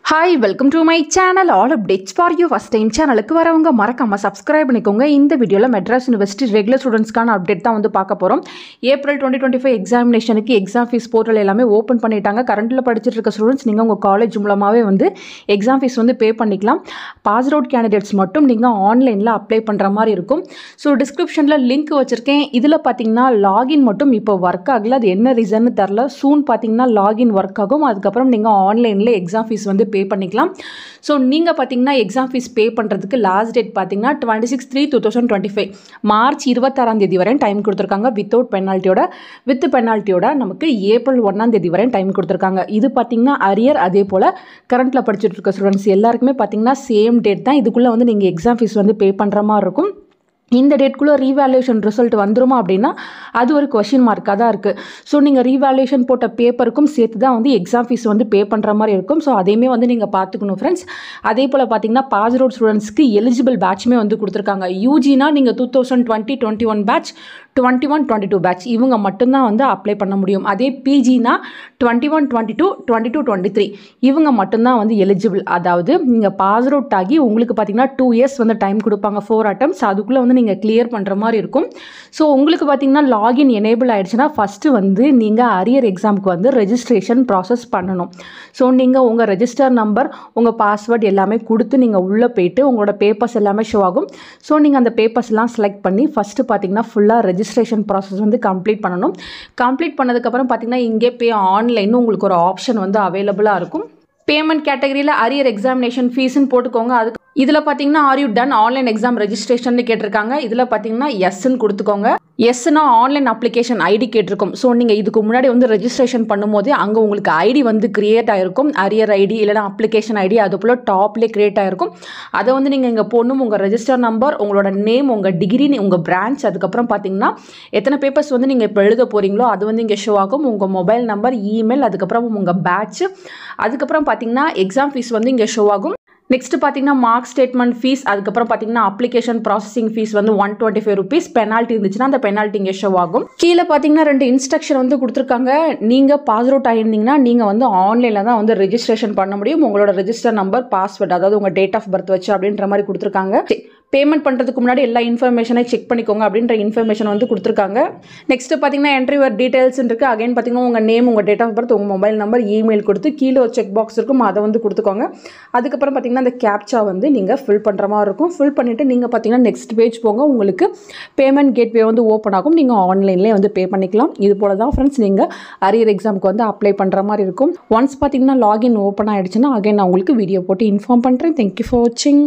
Hi, welcome to my channel. All updates for you. First time channel க்கு வரவங்க மறக்காம subscribe பண்ணிக்கோங்க. இந்த வீடியோல மெட்ராஸ் யுனிவர்சிட்டி ரெகுலர் ஸ்டூடண்ட்ஸ்க்கான அப்டேட் தான் வந்து பார்க்க போறோம். ஏப்ரல் 2025 எக்ஸாமினேஷனுக்கு எக்ஸாம் ஃபீஸ் போர்ட்டல் எல்லாமே ஓபன் பண்ணிட்டாங்க. கரண்ட்ல படிச்சிட்டு இருக்க ஸ்டூடண்ட்ஸ் நீங்க உங்க காலேஜ் மூலமாவே வந்து எக்ஸாம் ஃபீஸ் வந்து பே பண்ணிக்கலாம். பாஸ் அவுட் கேண்டிடேட்ஸ் மட்டும் நீங்க ஆன்லைன்ல அப்ளை பண்ற மாதிரி இருக்கும். ஸோ டிஸ்கிரிப்ஷன்ல லிங்க் வச்சிருக்கேன். இதுல பாத்தீங்கன்னா லாகின் மட்டும் இப்போ ஒர்க் ஆகல. அது என்ன ரீசன்னு தெரியல. சூன் பாத்தீங்கன்னா லாகின் ஒர்க் ஆகும். அதுக்கப்புறம் நீங்க ஆன்லைன்ல எக்ஸாம் ஃபீஸ் வந்து பே பண்ணிக்கலாம். ஸோ நீங்கள் பார்த்தீங்கன்னா எக்ஸாம் ஃபீஸ் பே பண்ணுறதுக்கு லாஸ்ட் டேட் பார்த்தீங்கன்னா 26/3/2025 மார்ச் 26 வரை டைம் கொடுத்துருக்காங்க. வித் பெனால்ட்டியோட நமக்கு ஏப்ரல் 1 வரை டைம் கொடுத்துருக்காங்க. இது பார்த்தீங்கன்னா அரியர் அதே போல் கரண்ட்டில் படிச்சுட்டு இருக்க ஸ்டூடெண்ட்ஸ் எல்லாருக்குமே பார்த்தீங்கன்னா சேம் டேட் தான். இதுக்குள்ளே வந்து நீங்கள் எக்ஸாம் ஃபீஸ் வந்து பே பண்ணுற மாதிரி இருக்கும். இந்த டேட்குள்ளே ரீவேல்யூஷன் ரிசல்ட் வந்துருமா அப்படின்னா அது ஒரு கொஷின் மார்க்காக தான் இருக்குது. ஸோ நீங்கள் ரீவேல்யூஷன் போட்ட பேப்பருக்கும் சேர்த்து தான் வந்து எக்ஸாம் ஃபீஸ் வந்து பே பண்ணுற மாதிரி இருக்கும். ஸோ அதையுமே வந்து நீங்கள் பார்த்துக்கணும் ஃப்ரெண்ட்ஸ். அதே போல் பார்த்தீங்கன்னா பாஸ் அவுட் ஸ்டூடெண்ட்ஸ்க்கு எலிஜிபிள் பேட்சுமே வந்து கொடுத்துருக்காங்க. யூஜினா நீங்கள் 2020-21 பேட்ச், 21-22 பேட்ச் இவங்க மட்டும்தான் வந்து அப்ளை பண்ண முடியும். அதே பிஜினா 21-22, 22-23 இவங்க மட்டும்தான் வந்து எலிஜிபிள். அதாவது நீங்கள் பாஸ் அவுட் ஆகி உங்களுக்கு பார்த்தீங்கன்னா 2 இயர்ஸ் வந்து டைம் கொடுப்பாங்க, 4 அட்டம்ஸ். அதுக்குள்ளே வந்து நீங்கள் கிளியர் பண்ணுற மாதிரி இருக்கும். ஸோ உங்களுக்கு பார்த்தீங்கன்னா லாகின் எனேபிள் ஆகிடுச்சுன்னா ஃபஸ்ட்டு வந்து நீங்கள் அரியர் எக்ஸாமுக்கு வந்து ரெஜிஸ்ட்ரேஷன் ப்ராசஸ் பண்ணணும். ஸோ நீங்கள் உங்கள் ரெஜிஸ்டர் நம்பர், உங்கள் பாஸ்வேர்ட் எல்லாமே கொடுத்து நீங்கள் உள்ளே போயிட்டு உங்களோட பேப்பர்ஸ் எல்லாமே ஷோ ஆகும். ஸோ நீங்கள் அந்த பேப்பர்ஸ்லாம் செலக்ட் பண்ணி ஃபஸ்ட்டு பார்த்தீங்கன்னா ஃபுல்லாக ரெஜிஸ்ட்ரேஷன் ப்ராசஸ் வந்து கம்ப்ளீட் பண்ணணும். கம்ப்ளீட் பண்ணதுக்கப்புறம் பார்த்தீங்கன்னா இங்கே பே ஆன்லைன்னு உங்களுக்கு ஒரு ஆப்ஷன் வந்து அவைலபிளாக இருக்கும். பேமெண்ட் கேட்டகரியில் அரியர் எக்ஸாமினேஷன் ஃபீஸ்ன்னு போட்டுக்கோங்க. அதுக்கு இதில் பார்த்தீங்கன்னா are you done online exam registration கேட்டிருக்காங்க. இதில் பார்த்தீங்கன்னா எஸ்ன்னு கொடுத்துக்கோங்க. எஸ்னா ஆன்லைன் அப்ளிகேஷன் ஐடி கேட்டிருக்கும். ஸோ நீங்கள் இதுக்கு முன்னாடி வந்து ரெஜிஸ்ட்ரேஷன் பண்ணும்போது அங்கே உங்களுக்கு ஐடி வந்து கிரியேட் ஆகிருக்கும். அரியர் ஐடி இல்லைனா அப்ளிகேஷன் ஐடி அது போல் டாப்லேயே கிரியேட் ஆகிருக்கும். அதை வந்து நீங்கள் இங்கே போடணும். உங்கள் ரெஜிஸ்டர் நம்பர், உங்களோட நேம், உங்கள் டிகிரி, உங்கள் பிரான்ச், அதுக்கப்புறம் பார்த்தீங்கன்னா எத்தனை பேப்பர்ஸ் வந்து நீங்கள் இப்போ எழுத போகிறீங்களோ அது வந்து இங்கே ஷோ ஆகும். உங்கள் மொபைல் நம்பர், இமெயில், அதுக்கப்புறம் உங்கள் பேட்ச், அதுக்கப்புறம் பார்த்தீங்கன்னா எக்ஸாம் ஃபீஸ் வந்து இங்கே ஷோ ஆகும். நெக்ஸ்ட் பார்த்தீங்கன்னா மார்க் ஸ்டேட்மெண்ட் ஃபீஸ், அதுக்கப்புறம் பார்த்தீங்கன்னா அப்ளிகேஷன் ப்ராசஸிங் ஃபீஸ் வந்து 125 rupees. பெனால்ட்டி இருந்துச்சுன்னா அந்த பெனால்ட்டி இங்கே ஷோ ஆகும். கீழே பார்த்தீங்கன்னா 2 இன்ஸ்ட்ரக்ஷன் வந்து கொடுத்துருக்காங்க. நீங்கள் பாஸ் அவுட் ஆகியிருந்தீங்கன்னா நீங்கள் வந்து ஆன்லைனில் தான் வந்து ரெஜிஸ்ட்ரேஷன் பண்ண முடியும். உங்களோட ரெஜிஸ்டர் நம்பர், பாஸ்வேர்ட், அதாவது உங்கள் டேட் ஆஃப் பர்த் வச்சு அப்படின்ற மாதிரி கொடுத்துருக்காங்க. பேமெண்ட் பண்ணுறதுக்கு முன்னாடி எல்லா இன்ஃபர்மேஷனை செக் பண்ணிக்கோங்க அப்படின்ற இன்ஃபர்மேஷன் வந்து கொடுத்துருக்காங்க. நெக்ஸ்ட் பார்த்தீங்கன்னா என்ட்ரி யுவர் டீடைல்ஸ் இருக்குது. அகைன் பார்த்தீங்கன்னா உங்கள் நேம், உங்கள் டேட் ஆஃப் பர்த், உங்கள் மொபைல் நம்பர், இமெயில் கொடுத்து கீழே ஒரு செக் பாக்ஸ் இருக்கும், அதை வந்து கொடுத்துக்கோங்க. அதுக்கப்புறம் பார்த்தீங்கன்னா அந்த கேப்சா வந்து நீங்கள் ஃபில் பண்ணுற மாதிரி இருக்கும். ஃபில் பண்ணிவிட்டு நீங்கள் பார்த்தீங்கன்னா நெக்ஸ்ட் பேஜ் போங்க. உங்களுக்கு பேமெண்ட் கேட்வே வந்து ஓப்பன் ஆகும். நீங்கள் ஆன்லைன்லேயே வந்து பே பண்ணிக்கலாம். இது போல தான் ஃப்ரெண்ட்ஸ் நீங்கள் அரியர் எக்ஸாமுக்கு வந்து அப்ளை பண்ணுற மாதிரி இருக்கும். ஒன்ஸ் பார்த்தீங்கன்னா லாகின் ஓப்பன் ஆகிடுச்சுன்னா அகைன் நான் உங்களுக்கு வீடியோ போட்டு இன்ஃபார்ம் பண்ணுறேன். தேங்க்யூ ஃபார் வாட்சிங்.